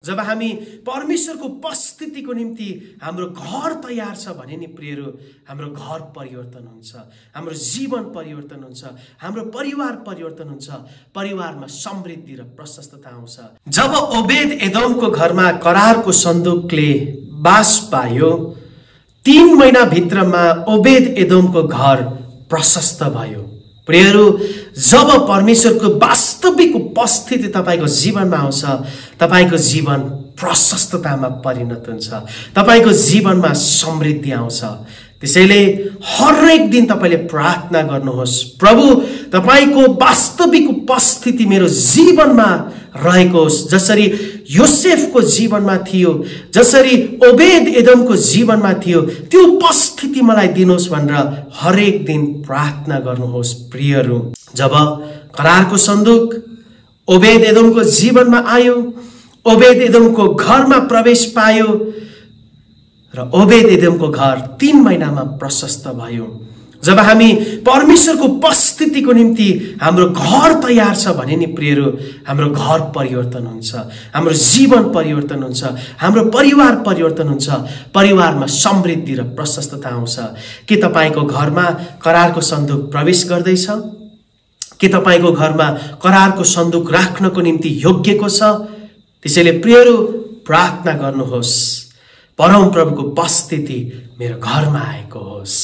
जब हामी परमेश्वरको उपस्थितिको निम्ति हाम्रो घर तयार छ भने नि प्रियहरू, हाम्रो घर परिवर्तन हुन्छ, हाम्रो जीवन परिवर्तन हुन्छ, हाम्रो परिवार परिवर्तन हुन्छ, परिवारमा समृद्धि र प्रशस्तता आउँछ। जब ओबेद एदोमको घरमा करारको सन्दुकले बास पायो, 3 महिना भित्रमा ओबेद एदोमको घर प्रशस्त भयो। प्रियहरू, जब परमेश्वरको वास्तविक उपस्थिति तपाईको जीवनमा आउँछ, तपाईको जीवन प्रशस्ततामा परिणत हुन्छ, तपाईको जीवनमा समृद्धि आउँछ। त्यसैले हरेक दिन तपाईले प्रार्थना गर्नुहोस्, प्रभु तपाईको वास्तविक उपस्थिति मेरो जीवनमा रहेको होस्। जसरी योसेफको जीवनमा थियो, जसरी ओबेद एदोमको जीवनमा थियो, त्यो उपस्थिति मलाई दिनुहोस् भनेर हरेक दिन प्रार्थना गर्नुहोस्। प्रियहरू, जब करारको सन्दुक ओबेद एदोमको जीवनमा आयो, ओबेद एदोमको घरमा प्रवेश पायो र ओबेद एदोमको घर 3 महिनामा प्रशस्त भयो। जब हामी परमेश्वरको उपस्थितिको निम्ति हाम्रो घर तयार छ भने नि प्रियहरू, हाम्रो घर परिवर्तन हुन्छ, हाम्रो जीवन परिवर्तन हुन्छ, हाम्रो परिवार परिवर्तन हुन्छ, परिवारमा समृद्धि र प्रशस्तता आउँछ। के तपाईको घरमा करारको सन्दुक प्रवेश गर्दैछ? के तपाईको घरमा करारको सन्दुक राख्नको निम्ति योग्यको छ? त्यसैले प्रियहरू, प्रार्थना गर्नुहोस्, परम प्रभुको उपस्थिति मेरो घरमा आएको होस्।